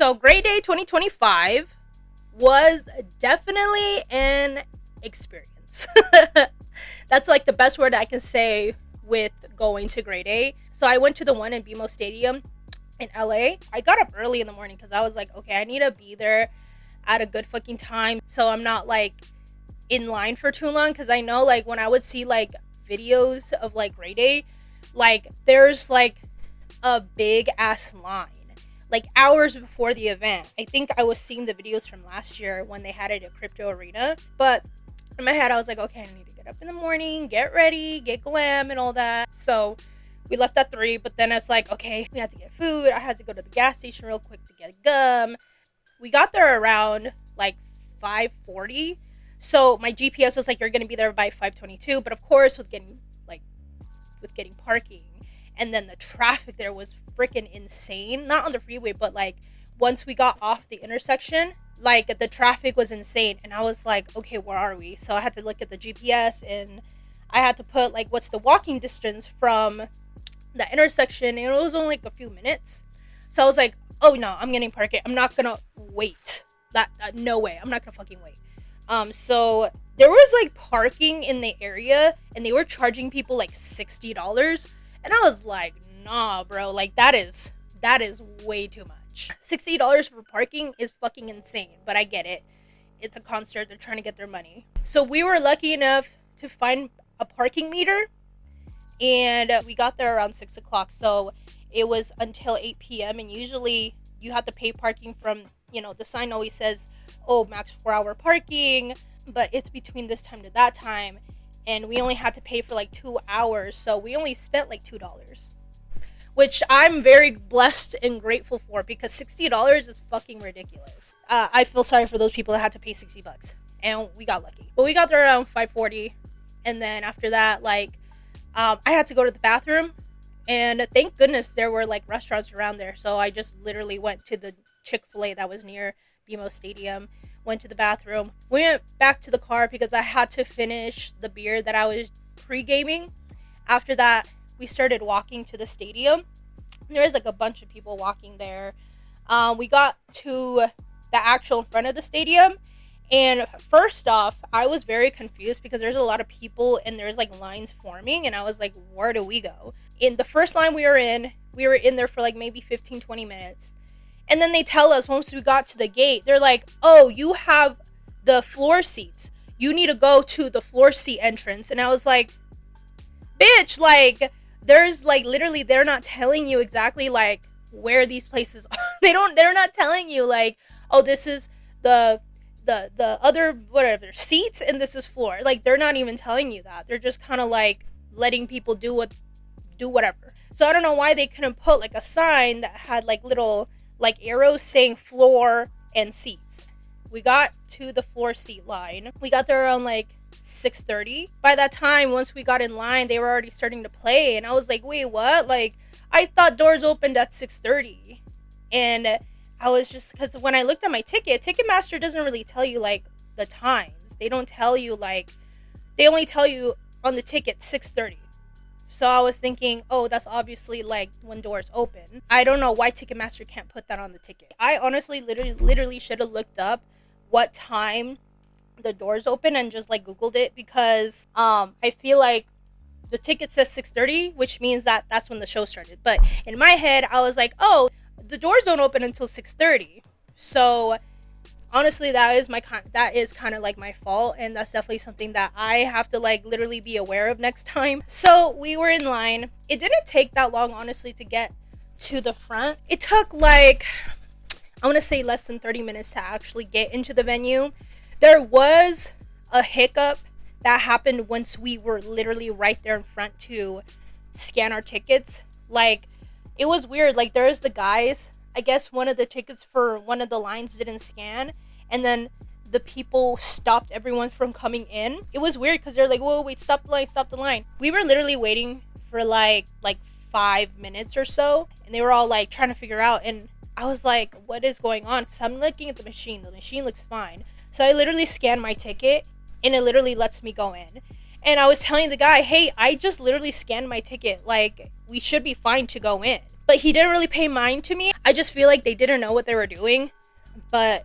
So Grade Day 2025 was definitely an experience. That's like the best word I can say with going to Grade Day. So I went to the one in BMO Stadium in LA. I got up early in the morning because I was like, okay, I need to be there at a good fucking time so I'm not like in line for too long. Because I know like when I would see like videos of like Grade Day, like there's like a big ass line like hours before the event. I think I was seeing the videos from last year when they had it at Crypto Arena. But in my head, I was like, okay, I need to get up in the morning, get ready, get glam and all that. So we left at 3, but then it's like, okay, we had to get food. I had to go to the gas station real quick to get gum. We got there around like 5:40. So my GPS was like, you're going to be there by 5:22. But of course, with getting parking, and then the traffic there was freaking insane. Not on the freeway, but like once we got off the intersection, like the traffic was insane. And I was like, okay, where are we? So I had to look at the GPS and I had to put like what's the walking distance from the intersection, and it was only like a few minutes. So I was like, oh no, I'm getting parking. I'm not gonna wait. No way. I'm not gonna fucking wait. So there was like parking in the area and they were charging people like $60. And I was like, nah, bro, like that is way too much. $60 for parking is fucking insane, but I get it. It's a concert. They're trying to get their money. So we were lucky enough to find a parking meter, and we got there around 6 o'clock. So it was until 8 p.m. And usually you have to pay parking from, the sign always says, oh, max 4-hour parking, but it's between this time to that time. And we only had to pay for like 2 hours. So we only spent like $2, which I'm very blessed and grateful for, because $60 is fucking ridiculous. I feel sorry for those people that had to pay $60, and we got lucky. But we got there around 5:40. And then after that, like, I had to go to the bathroom, and thank goodness there were like restaurants around there. So I just literally went to the Chick-fil-A that was near BMO Stadium, went to the bathroom, went back to the car because I had to finish the beer that I was pre-gaming. After that, we started walking to the stadium. There was like a bunch of people walking there. We got to the actual front of the stadium, and first off, I was very confused because there's a lot of people and there's like lines forming, and I was like, where do we go? In the first line we were in there for like maybe 15-20 minutes. And then they tell us once we got to the gate, they're like, oh, you have the floor seats. You need to go to the floor seat entrance. And I was like, bitch, like, there's like literally, they're not telling you exactly like where these places are. They're not telling you like, oh, this is the other whatever seats and this is floor. Like, they're not even telling you that. They're just kind of like letting people do whatever. So I don't know why they couldn't put like a sign that had like little like arrows saying floor and seats. We got to the floor seat line. We got there around like 6:30. By that time, once we got in line, they were already starting to play, and I was like, wait, what? Like, I thought doors opened at 6:30. And I was just, because when I looked at my ticket, Ticketmaster doesn't really tell you like the times. They don't tell you like, they only tell you on the ticket 6:30. So I was thinking, oh, that's obviously like when doors open. I don't know why Ticketmaster can't put that on the ticket. I honestly literally should have looked up what time the doors open and just like Googled it, because I feel like the ticket says 6:30, which means that that's when the show started. But in my head, I was like, oh, the doors don't open until 6:30. So honestly, that is kind of like my fault, and that's definitely something that I have to like literally be aware of next time. So we were in line. It didn't take that long, honestly, to get to the front. It took like, I want to say less than 30 minutes to actually get into the venue. There was a hiccup that happened once we were literally right there in front to scan our tickets. Like, it was weird. Like, there's the guys, I guess one of the tickets for one of the lines didn't scan, and then the people stopped everyone from coming in. It was weird because they're like, whoa, wait, stop the line. We were literally waiting for like 5 minutes or so, and they were all like trying to figure out, and I was like, what is going on? So I'm looking at the machine looks fine. So I literally scanned my ticket, and it literally lets me go in. And I was telling the guy, hey, I just literally scanned my ticket, like, we should be fine to go in. But he didn't really pay mind to me. I just feel like they didn't know what they were doing. But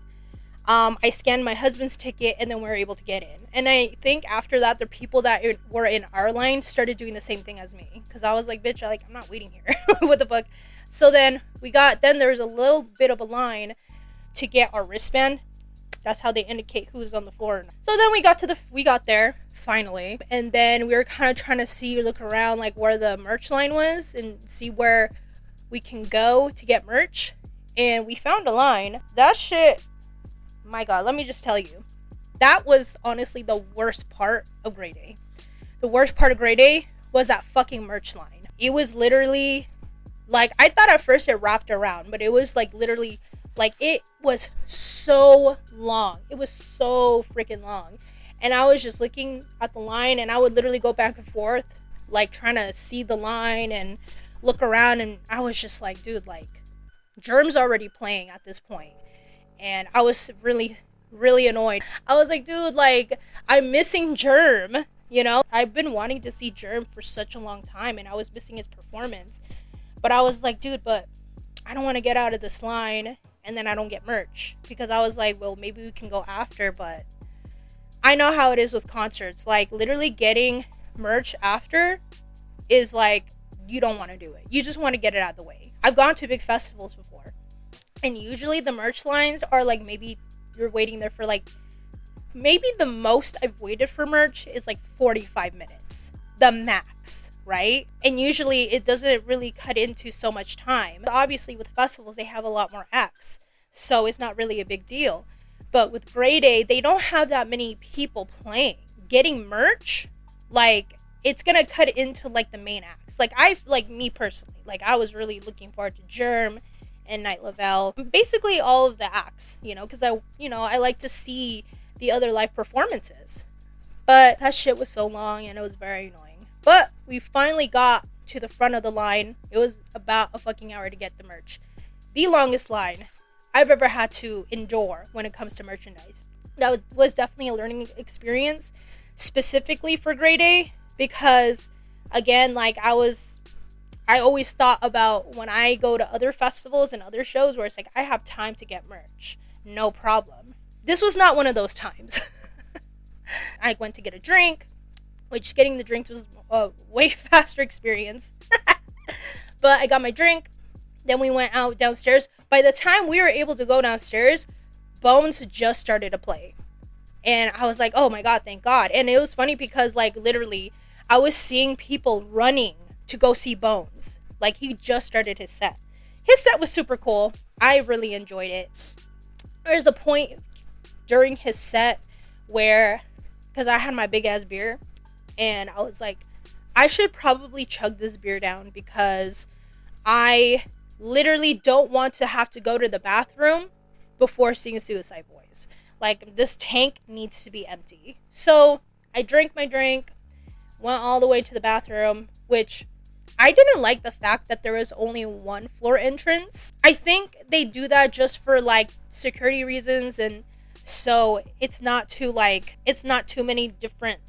I scanned my husband's ticket and then we were able to get in. And I think after that, the people that were in our line started doing the same thing as me. Because I was like, bitch, I'm not waiting here. What the fuck? So then there was a little bit of a line to get our wristband. That's how they indicate who's on the floor. So then we got there finally. And then we were kind of trying to look around like where the merch line was and see where we can go to get merch. And we found a line. That shit, my God, let me just tell you. That was honestly the worst part of Grade A. The worst part of Grade A was that fucking merch line. It was literally, like, I thought at first it wrapped around, but it was like literally, like, it was so long. It was so freaking long. And I was just looking at the line and I would literally go back and forth, like trying to see the line and look around. And I was just like, dude, like, Germ's already playing at this point. And I was really, really annoyed. I was like, dude, like, I'm missing Germ, you know? I've been wanting to see Germ for such a long time and I was missing his performance. But I was like, dude, but I don't want to get out of this line and then I don't get merch. Because I was like, well, maybe we can go after, but I know how it is with concerts. Like, literally getting merch after is like, you don't want to do it. You just want to get it out of the way. I've gone to big festivals before. And usually the merch lines are like, maybe you're waiting there for like, maybe the most I've waited for merch is like 45 minutes. The max, right? And usually it doesn't really cut into so much time. Obviously with festivals, they have a lot more acts. So it's not really a big deal. But with Grade A, they don't have that many people playing. Getting merch, like, it's gonna cut into like the main acts. Like me personally, like I was really looking forward to Germ and Night Lavelle, basically all of the acts, you know, because I like to see the other live performances. But that shit was so long and it was very annoying. But we finally got to the front of the line. It was about a fucking hour to get the merch. The longest line I've ever had to endure when it comes to merchandise. That was definitely a learning experience, specifically for Grade A, because again, like I always thought about when I go to other festivals and other shows where it's like I have time to get merch, no problem. This was not one of those times. I went to get a drink, which getting the drinks was a way faster experience. But I got my drink. Then we went out downstairs. By the time we were able to go downstairs, Bones just started to play. And I was like, oh my God, thank God. And it was funny because, like, literally, I was seeing people running to go see Bones. Like, he just started his set. His set was super cool. I really enjoyed it. There's a point during his set where, because I had my big ass beer, and I was like, I should probably chug this beer down because I literally don't want to have to go to the bathroom before seeing Suicide Boys. Like, this tank needs to be empty. So I drank my drink, went all the way to the bathroom, which I didn't like the fact that there was only one floor entrance. I think they do that just for like security reasons, and so it's not too many different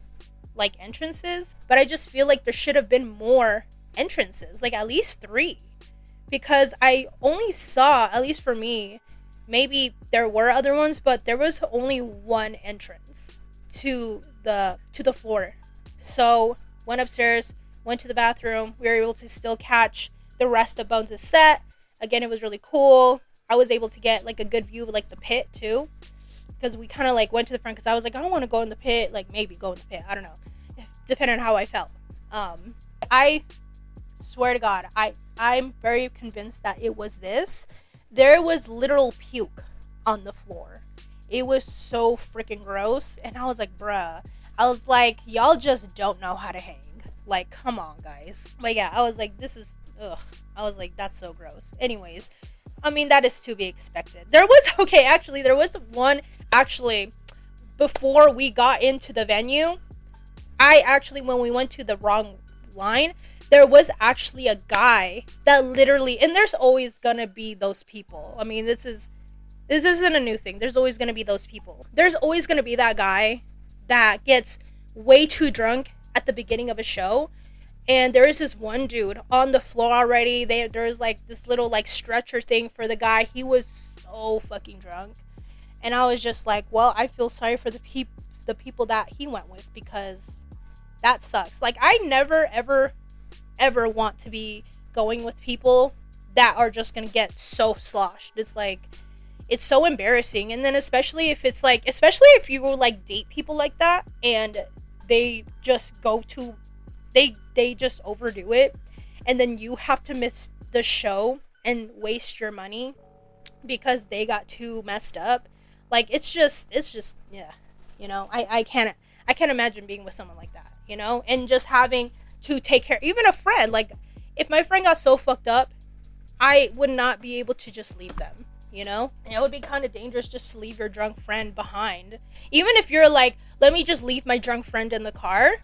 like entrances. But I just feel like there should have been more entrances, like at least 3. Because I only saw, at least for me, maybe there were other ones, but there was only one entrance to the floor. So went upstairs, went to the bathroom. We were able to still catch the rest of Bones' set. Again, it was really cool. I was able to get like a good view of like the pit too, because we kind of like went to the front because I was like, I don't want to go in the pit, like maybe go in the pit. I don't know, depending on how I felt. I swear to God, I'm very convinced that it was this. There was literal puke on the floor. It was so freaking gross. And I was like, bruh. I was like, y'all just don't know how to hang. Like, come on, guys. But yeah, I was like, this is, ugh. I was like, that's so gross. Anyways, I mean, that is to be expected. There was one, before we got into the venue, when we went to the wrong line, there was actually a guy that literally, and there's always gonna be those people. I mean, this isn't a new thing. There's always gonna be those people. There's always gonna be that guy that gets way too drunk at the beginning of a show And there is this one dude on the floor already. There's like this little like stretcher thing for the guy. He was so fucking drunk. And I was just like, well, I feel sorry for the people that he went with, because that sucks. Like, I never ever want to be going with people that are just gonna get so sloshed. It's like, it's so embarrassing. And then especially if it's like, especially if you like date people like that and they just go to, they just overdo it, and then you have to miss the show and waste your money because they got too messed up. Like, it's just yeah, you know, I can't imagine being with someone like that, you know, and just having to take care, even a friend. Like, if my friend got so fucked up, I would not be able to just leave them, you know? And it would be kind of dangerous just to leave your drunk friend behind. Even if you're like, let me just leave my drunk friend in the car,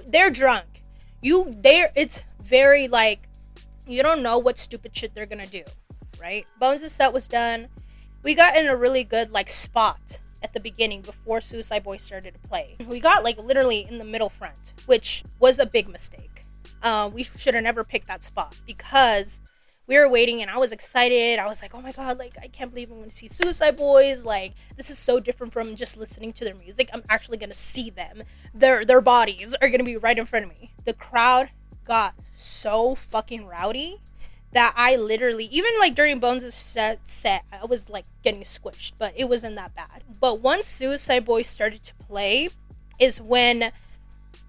they're drunk. It's very like, you don't know what stupid shit they're gonna do, right? Bones' set was done. We got in a really good like spot at the beginning before Suicide Boys started to play. We got like literally in the middle front, which was a big mistake. We should have never picked that spot, because we were waiting and I was excited. I was like, oh my god, like, I can't believe I'm going to see Suicide Boys. Like, this is so different from just listening to their music. I'm actually going to see them. Their bodies are going to be right in front of me. The crowd got so fucking rowdy that I literally, even like during Bones' set, I was like getting squished, but it wasn't that bad. But once Suicide Boys started to play is when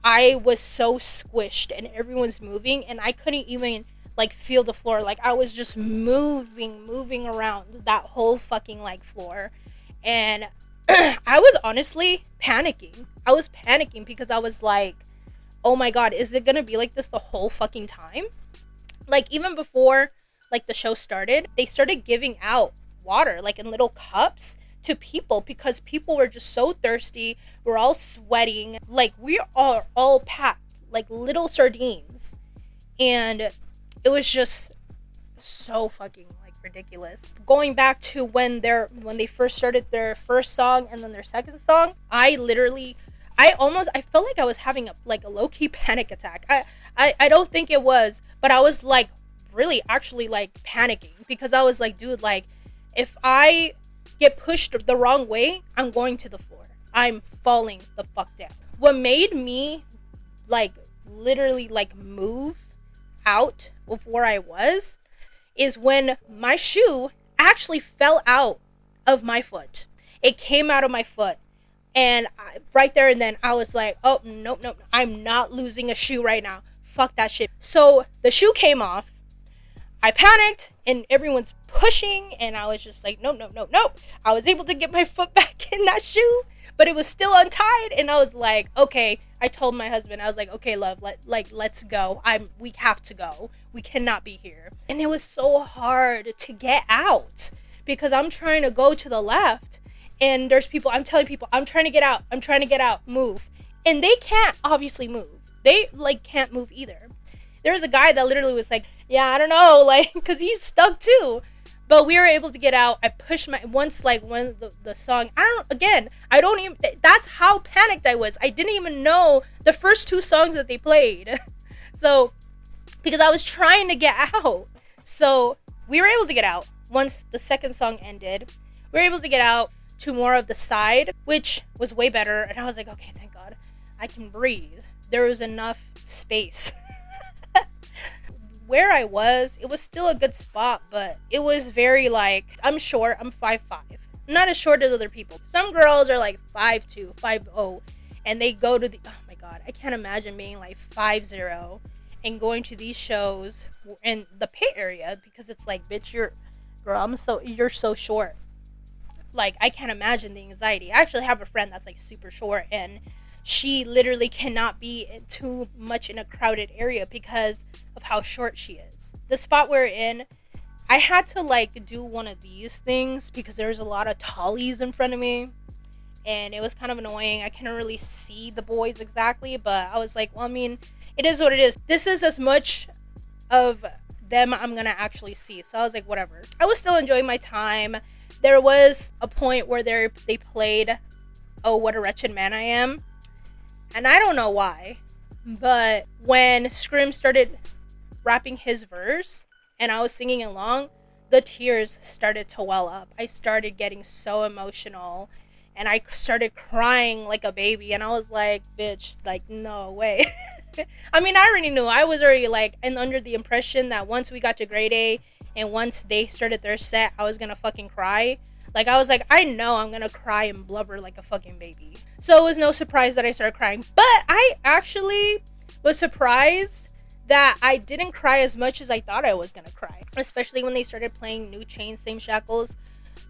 I was so squished and everyone's moving and I couldn't even like feel the floor. Like, I was just moving around that whole fucking like floor. And I was honestly panicking. I was panicking because I was like, oh my god, is it gonna be like this the whole fucking time? Like, even before like the show started, they started giving out water like in little cups to people because people were just so thirsty. We're all sweating. Like, we are all packed like little sardines. And it was just so fucking like ridiculous. Going back to when they first started their first song and then their second song, I felt like I was having a low-key panic attack. I don't think it was, but I was like really actually like panicking because I was like, dude, like, if I get pushed the wrong way, I'm going to the floor. I'm falling the fuck down. What made me like literally like move out of where I was is when my shoe actually fell out of my foot. It came out of my foot. And right there and then I was like, oh, nope. I'm not losing a shoe right now. Fuck that shit. So the shoe came off. I panicked and everyone's pushing and I was just like, nope. I was able to get my foot back in that shoe, but it was still untied. And I was like, okay. I told my husband, I was like, okay, love, let's go. We have to go. We cannot be here. And it was so hard to get out because I'm trying to go to the left and there's people, I'm telling people, I'm trying to get out, move. And they can't obviously move. They like can't move either. There was a guy that literally was like, yeah, I don't know, like, cause he's stuck too. But we were able to get out. I pushed once like when the song, that's how panicked I was. I didn't even know the first two songs that they played. So, because I was trying to get out. So we were able to get out. Once the second song ended, we were able to get out to more of the side, which was way better. And I was like, okay, thank God, I can breathe. There was enough space. Where I was, it was still a good spot, but it was very like, I'm short, I'm 5'5". I'm not as short as other people. Some girls are like 5'2", 5'0", and they go to oh my god, I can't imagine being like 5'0" and going to these shows in the pit area because it's like, bitch, you're so short. Like, I can't imagine the anxiety. I actually have a friend that's like super short and she literally cannot be too much in a crowded area because of how short she is. The spot we're in, I had to like do one of these things because there's a lot of tallies in front of me and it was kind of annoying. I couldn't really see the boys exactly, but I was like, well, I mean, it is what it is. This is as much of them I'm gonna actually see. So I was like, whatever. I was still enjoying my time. There was a point where they played Oh What a Wretched Man I Am. And I don't know why, But when Scrim started rapping his verse and I was singing along, the tears started to well up. I started getting so emotional and I started crying like a baby, and I was like, bitch, like, no way. I mean, I already knew. I was already like, and under the impression that once we got to grade A and once they started their set, I was gonna fucking cry. Like, I was like, I know I'm gonna cry and blubber like a fucking baby. So it was no surprise that I started crying. But I actually was surprised that I didn't cry as much as I thought I was gonna cry. Especially when they started playing New Chains, Same Shackles.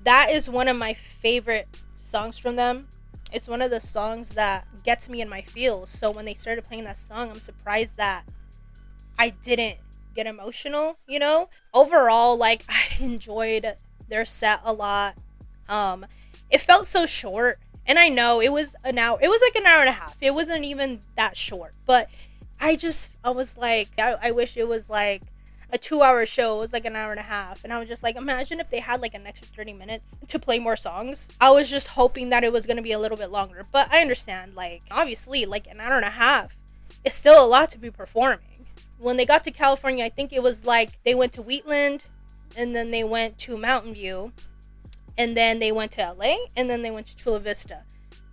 That is one of my favorite songs from them. It's one of the songs that gets me in my feels. So when they started playing that song, I'm surprised that I didn't get emotional, you know? Overall, like, I enjoyed their set a lot. It felt so short, and I know it was like an hour and a half. It wasn't even that short, but I was like, I wish it was like a 2-hour show. It was like an hour and a half, and I was just like, imagine if they had like an extra 30 minutes to play more songs. I was just hoping that it was gonna be a little bit longer, but I understand, like, obviously, like, an hour and a half is still a lot to be performing. When they got to California, I think it was like they went to Wheatland, and then they went to Mountain View, and then they went to LA, and then they went to Chula Vista.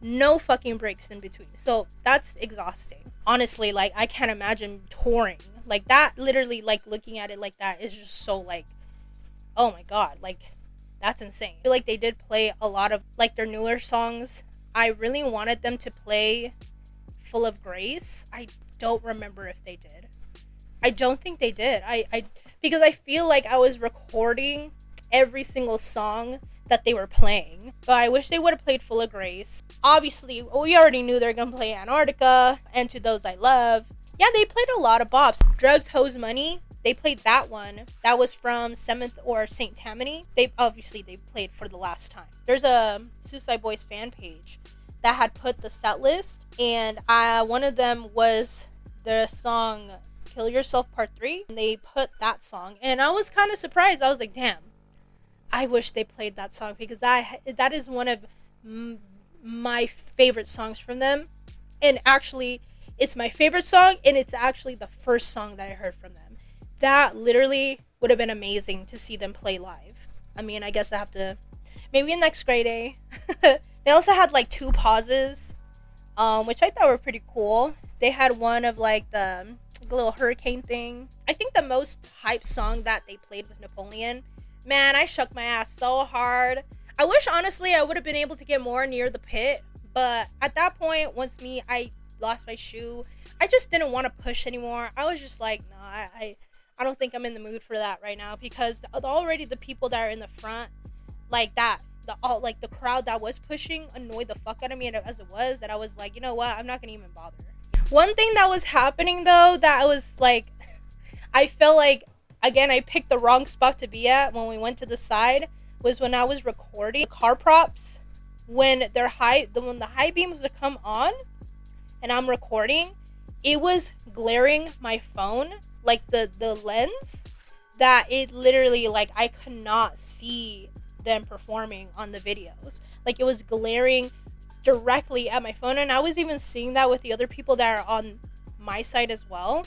No fucking breaks in between. So that's exhausting. Honestly, like, I can't imagine touring. Like, that, literally, like, looking at it like that is just so, like, oh my god, like, that's insane. I feel like they did play a lot of, like, their newer songs. I really wanted them to play Full of Grace. I don't remember if they did. I don't think they did. Because I feel like I was recording every single song that they were playing. But I wish they would have played Full of Grace. Obviously, we already knew they were going to play Antarctica and To Those I Love. Yeah, they played a lot of bops. Drugs, Hoes, Money. They played that one. That was from 7th or St. Tammany. They played For the Last Time. There's a Suicide Boys fan page that had put the set list, and one of them was the song Kill Yourself Part 3. And they put that song, and I was kind of surprised. I was like, damn, I wish they played that song, because that is one of my favorite songs from them. And actually, it's my favorite song, and it's actually the first song that I heard from them. That literally would have been amazing to see them play live. I mean, I guess I have to, maybe next grade A. They also had like 2 pauses, which I thought were pretty cool. They had one of like the little hurricane thing. I think the most hype song that they played was Napoleon. Man, I shook my ass so hard. I wish, honestly, I would have been able to get more near the pit, but at that point, once I lost my shoe, I just didn't want to push anymore. I was just like, no, I don't think I'm in the mood for that right now, because already the people that are in the front, like that, the crowd that was pushing annoyed the fuck out of me as it was, that I was like, you know what, I'm not gonna even bother. One thing that was happening though, that was like, I felt like, again, I picked the wrong spot to be at when we went to the side, was when I was recording the car props. When the high beams would come on and I'm recording, it was glaring my phone, like the lens, that it literally, like, I could not see them performing on the videos. Like, it was glaring directly at my phone, and I was even seeing that with the other people that are on my side as well.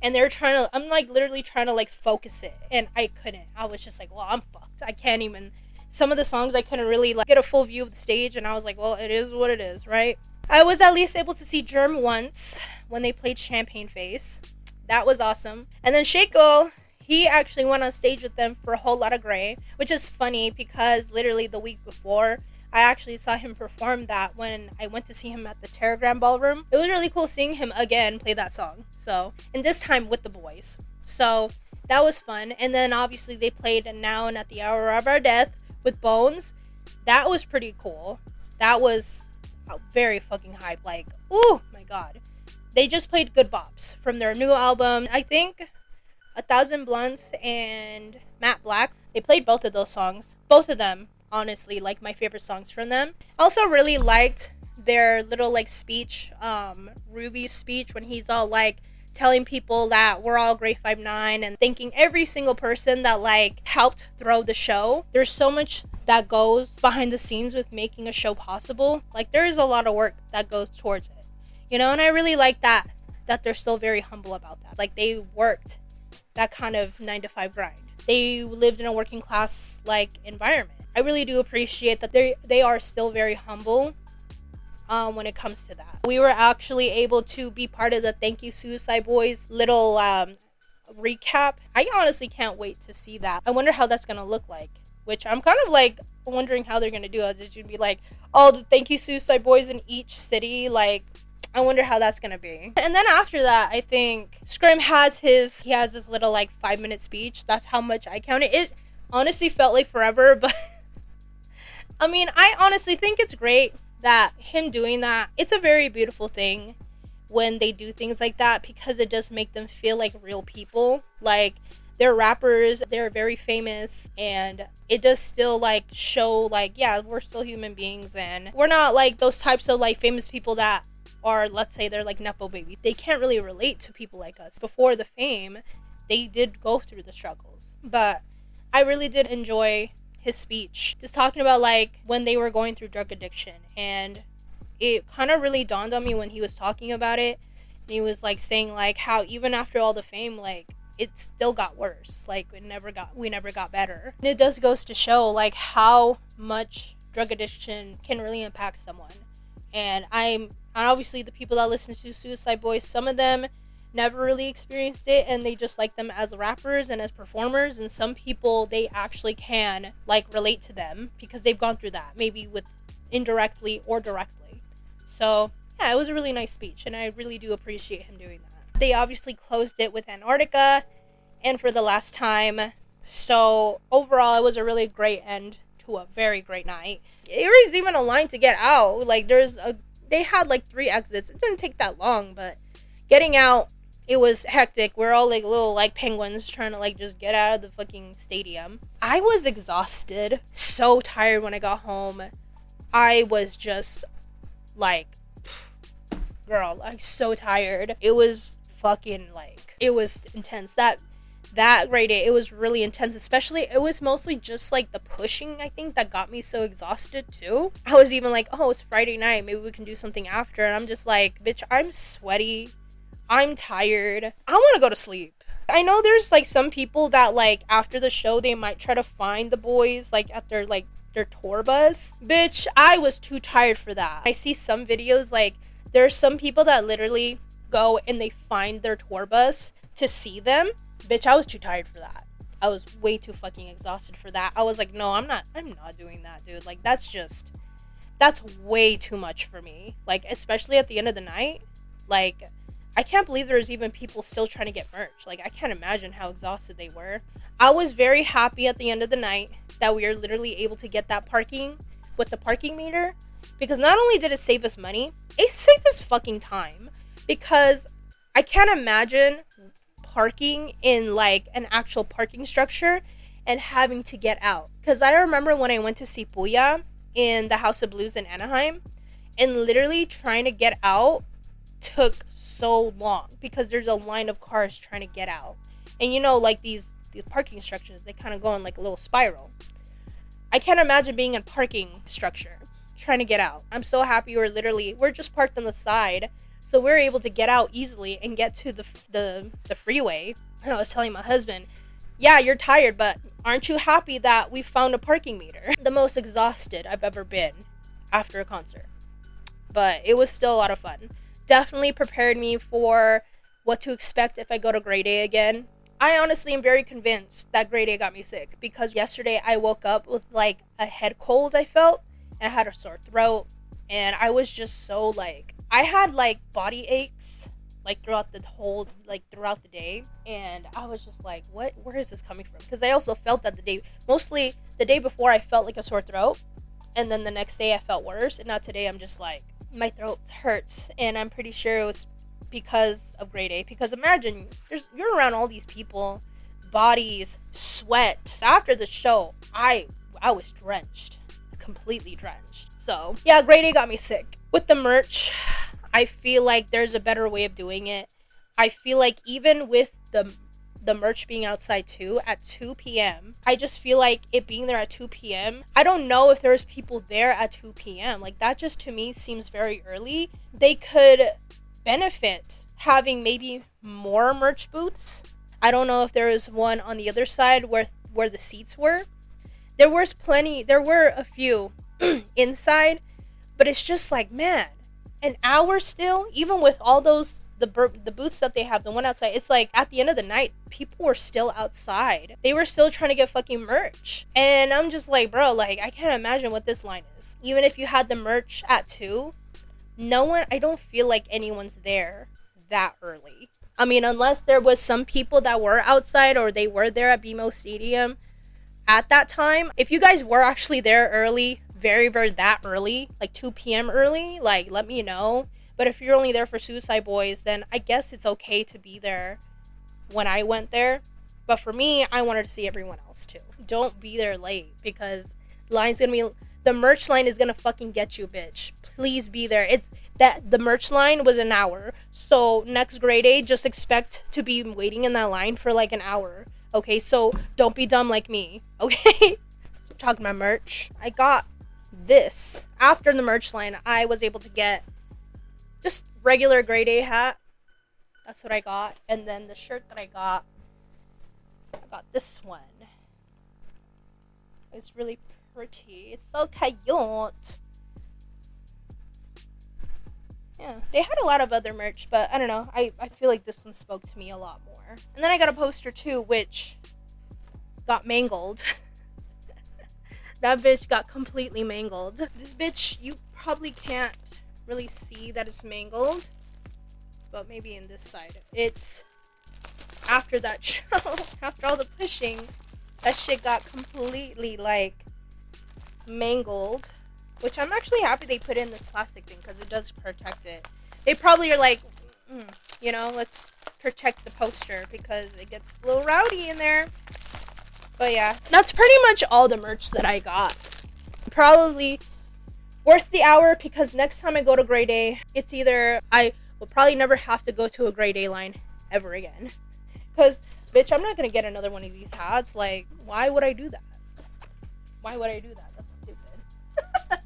And they're I'm like literally trying to like focus it, and I couldn't. I was just like, well, I'm fucked. I can't even, some of the songs I couldn't really like get a full view of the stage, and I was like, well, it is what it is, right? I was at least able to see Germ once when they played Champagne Face. That was awesome. And then Shaco, he actually went on stage with them for A Whole Lotta Grey, which is funny because literally the week before, I actually saw him perform that when I went to see him at the Terragram Ballroom. It was really cool seeing him again play that song. So, and this time with the boys. So that was fun. And then obviously they played Now and At the Hour of Our Death with Bones. That was pretty cool. That was very fucking hype. Like, oh my god. They just played good bops from their new album. I think 1,000 Blunts and Matte Black. They played both of those songs. Both of them, honestly, like my favorite songs from them. Also really liked their little like speech, Ruby's speech, when he's all like telling people that we're all Grade 5'9", and thanking every single person that like helped throw the show. There's so much that goes behind the scenes with making a show possible. Like, there is a lot of work that goes towards it, you know, and I really like that that they're still very humble about that. Like, they worked that kind of 9 to 5 grind. They lived in a working class like environment. I really do appreciate that they are still very humble when it comes to that. We were actually able to be part of the Thank You Suicide Boys little recap. I honestly can't wait to see that. I wonder how that's gonna look like, which I'm kind of like wondering how they're gonna do it. Did you be like, oh, the Thank You Suicide Boys in each city? Like, I wonder how that's gonna be. And then after that, I think Scrim has this little like 5-minute speech. That's how much I counted. It honestly felt like forever, but I mean, I honestly think it's great that him doing that. It's a very beautiful thing when they do things like that, because it does make them feel like real people. Like, they're rappers, they're very famous, and it does still like show like, yeah, we're still human beings, and we're not like those types of like famous people that are, let's say, they're like nepo baby. They can't really relate to people like us. Before the fame, they did go through the struggles. But I really did enjoy his speech, just talking about like when they were going through drug addiction, and it kind of really dawned on me when he was talking about it. And he was like saying like how even after all the fame, like, it still got worse. Like, we never got better. And it does goes to show like how much drug addiction can really impact someone. And obviously the people that listen to Suicide Boys, some of them never really experienced it, and they just like them as rappers and as performers. And some people, they actually can like relate to them because they've gone through that, maybe with indirectly or directly. So yeah, it was a really nice speech, and I really do appreciate him doing that. They obviously closed it with Antarctica, and for the last time. So overall, it was a really great end to a very great night. There was even a line to get out. Like, they had like 3 exits. It didn't take that long, but getting out, it was hectic. We're all like little like penguins trying to like just get out of the fucking stadium. I was exhausted, so tired when I got home. I was just like, girl, I'm so tired. It was fucking like, it was intense. That great day, it was really intense. Especially, it was mostly just like the pushing, I think, that got me so exhausted too. I was even like, oh, it's Friday night, maybe we can do something after. And I'm just like, bitch, I'm sweaty, I'm tired, I want to go to sleep. I know there's like some people that like after the show they might try to find the boys like at their tour bus. Bitch, I was too tired for that. I see some videos, like there's some people that literally go and they find their tour bus to see them. Bitch, I was too tired for that. I was way too fucking exhausted for that. I was like, no, I'm not doing that, dude. Like, that's way too much for me. Like, especially at the end of the night. Like, I can't believe there's even people still trying to get merch. Like, I can't imagine how exhausted they were. I was very happy at the end of the night that we were literally able to get that parking with the parking meter. Because not only did it save us money, it saved us fucking time. Because I can't imagine parking in like an actual parking structure and having to get out. Because I remember when I went to see Puya in the House of Blues in Anaheim, and literally trying to get out took so long because there's a line of cars trying to get out. And you know, like these parking structures, they kind of go in like a little spiral. I can't imagine being in a parking structure trying to get out. I'm so happy we're just parked on the side. So we're able to get out easily and get to the freeway. And I was telling my husband, yeah, you're tired, but aren't you happy that we found a parking meter? The most exhausted I've ever been after a concert. But it was still a lot of fun. Definitely prepared me for what to expect if I go to Grade A again. I honestly am very convinced that Grade A got me sick, because yesterday I woke up with like a head cold I felt, and I had a sore throat, and I was just so like, I had like body aches like throughout the day, and I was just like, where is this coming from? Because I also felt that mostly the day before I felt like a sore throat, and then the next day I felt worse, and now today I'm just like, my throat hurts, and I'm pretty sure it was because of Grade A. Because imagine you're around all these people, bodies, sweat. After the show, I was drenched, completely drenched. So yeah, Grade A got me sick. With the merch, I feel like there's a better way of doing it. I feel like even with the merch being outside too at 2 p.m. I just feel like it being there at 2 p.m. I don't know if there's people there at 2 p.m. Like, that just to me seems very early. They could benefit having maybe more merch booths. I don't know if there was one on the other side where the seats were. There were a few inside, but it's just like, man, an hour still, even with all those the booths that they have, the one outside, it's like at the end of the night, people were still outside. They were still trying to get fucking merch. And I'm just like, bro, like, I can't imagine what this line is. Even if you had the merch at 2, I don't feel like anyone's there that early. I mean, unless there was some people that were outside or they were there at BMO Stadium at that time. If you guys were actually there early, very, very that early, like 2 p.m. early, like, let me know. But if you're only there for Suicide Boys, then I guess it's okay to be there when I went there. But for me, I wanted to see everyone else too. Don't be there late, because the merch line is gonna fucking get you, bitch. Please be there. The merch line was an hour. So next grade A, just expect to be waiting in that line for like an hour. Okay, so don't be dumb like me. Okay? So talking about merch, I got this. After the merch line, I was able to get just regular grade A hat. That's what I got. And then the shirt that I got this one. It's really pretty. It's so cute. Yeah, they had a lot of other merch, but I don't know. I feel like this one spoke to me a lot more. And then I got a poster too, which got mangled. That bitch got completely mangled. This bitch, you probably can't really see that it's mangled, but maybe in this side. It's after that show, after all the pushing, that shit got completely like mangled, which I'm actually happy they put in this plastic thing because it does protect it. They probably are like, let's protect the poster because it gets a little rowdy in there. But yeah, that's pretty much all the merch that I got. Probably worth the hour, because next time I go to grade A, it's either I will probably never have to go to a grade A line ever again. Because, bitch, I'm not going to get another one of these hats. Like, why would I do that? Why would I do that? That's stupid.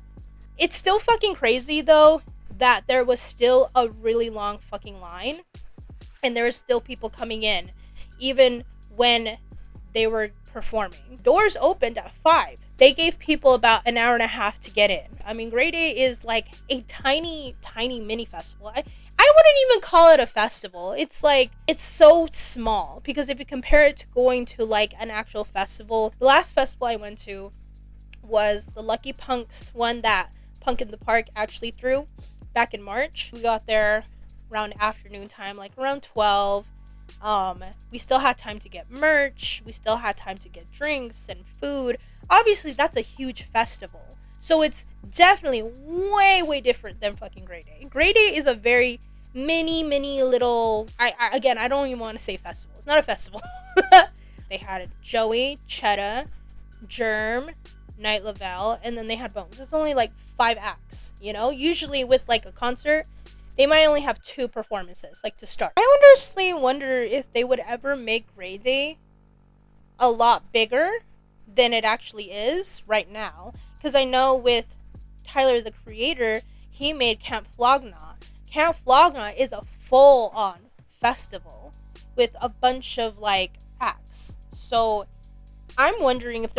It's still fucking crazy, though, that there was still a really long fucking line. And there were still people coming in, even when they were performing. Doors opened at 5. They gave people about an hour and a half to get in. I mean, grade A is like a tiny, tiny mini festival. I wouldn't even call it a festival. It's like, it's so small. Because if you compare it to going to like an actual festival, the last festival I went to was the Lucky Punks one that Punk in the Park actually threw back in March. We got there around afternoon time, like around 12. We still had time to get merch. We still had time to get drinks and food. Obviously, that's a huge festival. So it's definitely way, way different than fucking Grade A. Grade A is a very mini little... I don't even want to say festival. It's not a festival. They had Joey, Chetta, Germ, Night Lavelle, and then they had Bones. It's only like 5 acts, you know? Usually with like a concert, they might only have 2 performances, like to start. I honestly wonder if they would ever make Grade A a lot bigger than it actually is right now. Because I know with Tyler, the Creator, he made Camp Flog Gnaw. Camp Flog Gnaw is a full-on festival with a bunch of like acts. So I'm wondering if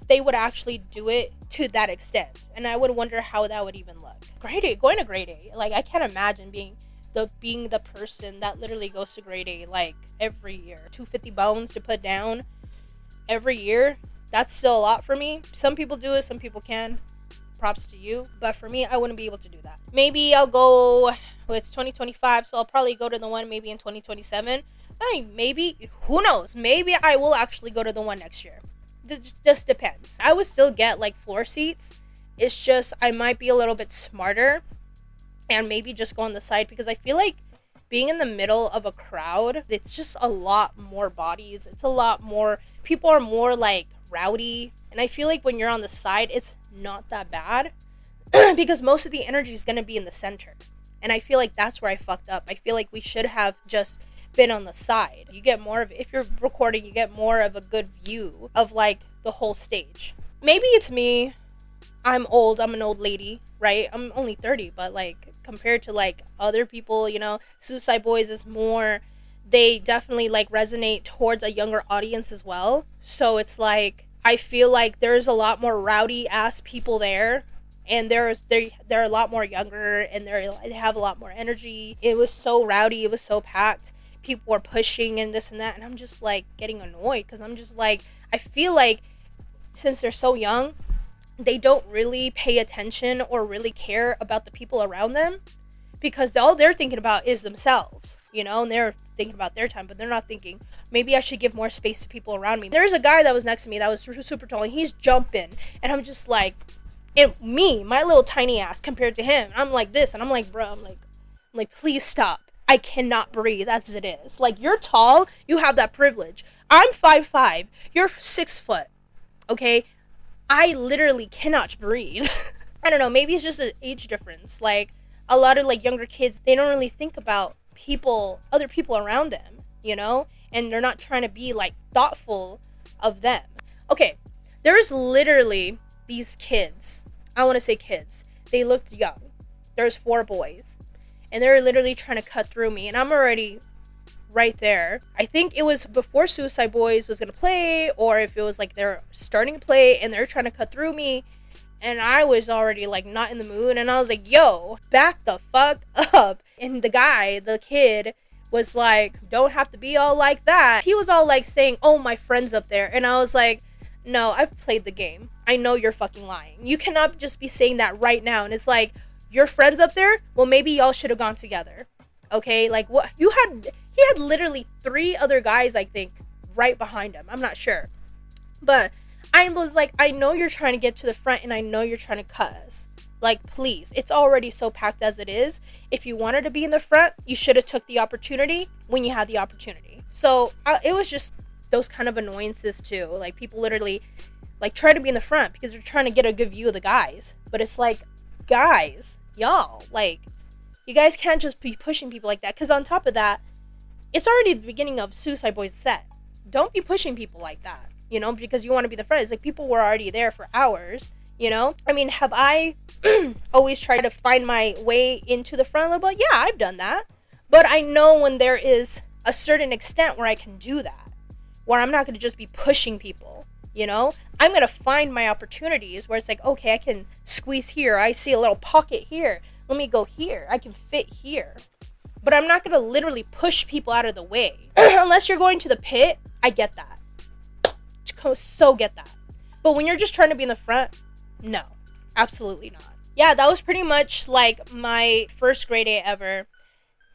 they would actually do it to that extent, and I would wonder how that would even look. Grade A, going to Grade A, like I can't imagine being the person that literally goes to Grade A like every year. 250 bones to put down every year. That's still a lot for me. Some people do it, some people can. Props to you. But for me, I wouldn't be able to do that. Maybe I'll go, well, it's 2025, so I'll probably go to the one maybe in 2027. Maybe, who knows? Maybe I will actually go to the one next year. Just depends. I would still get like floor seats. It's just I might be a little bit smarter and maybe just go on the side, because I feel like being in the middle of a crowd, it's just a lot more bodies. It's a lot more, people are more like rowdy, and I feel like when you're on the side, it's not that bad because most of the energy is going to be in the center, and I feel like that's where I fucked up. I feel like we should have just been on the side. You get more of, if you're recording, you get more of a good view of like the whole stage. Maybe it's me, I'm old, I'm an old lady, right? I'm only 30, but like compared to like other people, you know, Suicide Boys is more, they definitely like resonate towards a younger audience as well. So it's like I feel like there's a lot more rowdy ass people there, and they're a lot more younger, and they have a lot more energy. It was so rowdy, it was so packed. People were pushing and this and that, and I'm just like getting annoyed because I'm just like, I feel like since they're so young, they don't really pay attention or really care about the people around them, because all they're thinking about is themselves, you know, and they're thinking about their time, but they're not thinking, maybe I should give more space to people around me. There's a guy that was next to me that was super tall, and he's jumping, and I'm just like, and me, my little tiny ass compared to him, I'm like this, and I'm like, bro, I'm like, please stop. I cannot breathe as it is. Like, you're tall, you have that privilege. I'm 5'5", you're 6 foot, okay? I literally cannot breathe. I don't know, maybe it's just an age difference. Like, a lot of like younger kids, they don't really think about people, other people around them, you know? And they're not trying to be like thoughtful of them. Okay, there's literally these kids. I want to say kids. They looked young. There's 4 boys. And they're literally trying to cut through me, and I'm already right there. I think it was before Suicide Boys was gonna play, or if it was like they're starting to play and they're trying to cut through me, and I was already like not in the mood, and I was like, yo, back the fuck up. And the kid was like, don't have to be all like that. He was all like saying, oh, my friend's up there, and I was like, no, I've played the game. I know you're fucking lying. You cannot just be saying that right now. And it's like, your friends up there, well, maybe y'all should have gone together. Okay, like, what he had literally 3 other guys, I think, right behind him. I'm not sure, but I was like, I know you're trying to get to the front, and I know you're trying to cut us. Like, please, it's already so packed as it is. If you wanted to be in the front, you should have took the opportunity when you had the opportunity. So it was just those kind of annoyances too. Like, people literally like try to be in the front because they're trying to get a good view of the guys, but it's like, guys, y'all, like, you guys can't just be pushing people like that, because on top of that, it's already the beginning of Suicide Boys set. Don't be pushing people like that, you know, because you want to be the front. It's like, people were already there for hours, you know? I mean, have I always tried to find my way into the front a little bit? Yeah, I've done that, but I know when there is a certain extent where I can do that, where I'm not going to just be pushing people. You know, I'm going to find my opportunities where it's like, okay, I can squeeze here. I see a little pocket here. Let me go here. I can fit here. But I'm not going to literally push people out of the way. Unless you're going to the pit, I get that. So get that. But when you're just trying to be in the front, no, absolutely not. Yeah, that was pretty much like my first grade A ever.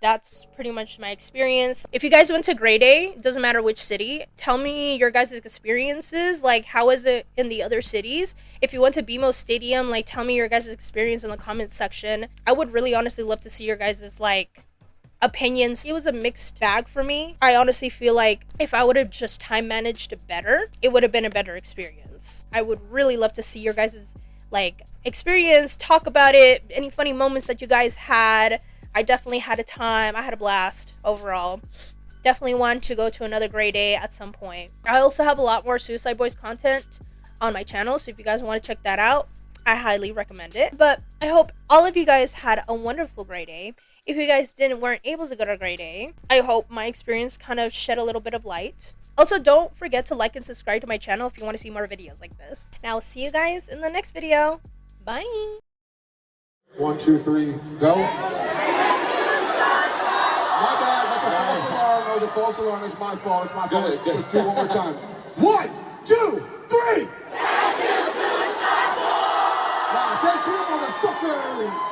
That's pretty much my experience. If you guys went to grade A, it doesn't matter which city, tell me your guys' experiences. Like, how is it in the other cities? If you went to BMO Stadium, like, tell me your guys' experience in the comments section. I would really honestly love to see your guys' like opinions. It was a mixed bag for me. I honestly feel like if I would have just time managed better, it would have been a better experience. I would really love to see your guys' like experience, talk about it, any funny moments that you guys had. I definitely had a time. I had a blast overall. Definitely want to go to another grade A at some point. I also have a lot more Suicide Boys content on my channel, so if you guys want to check that out, I highly recommend it. But I hope all of you guys had a wonderful grade A. If you guys weren't able to go to grade A, I hope my experience kind of shed a little bit of light. Also, don't forget to like and subscribe to my channel if you want to see more videos like this. And I will see you guys in the next video. Bye! 1, 2, 3, go. My bad, that's a false alarm. That was a false alarm. It's my fault. It's my fault. Let's do it one more time. 1, 2, 3. Thank you, Suicide Boys! Wow, thank you, motherfuckers!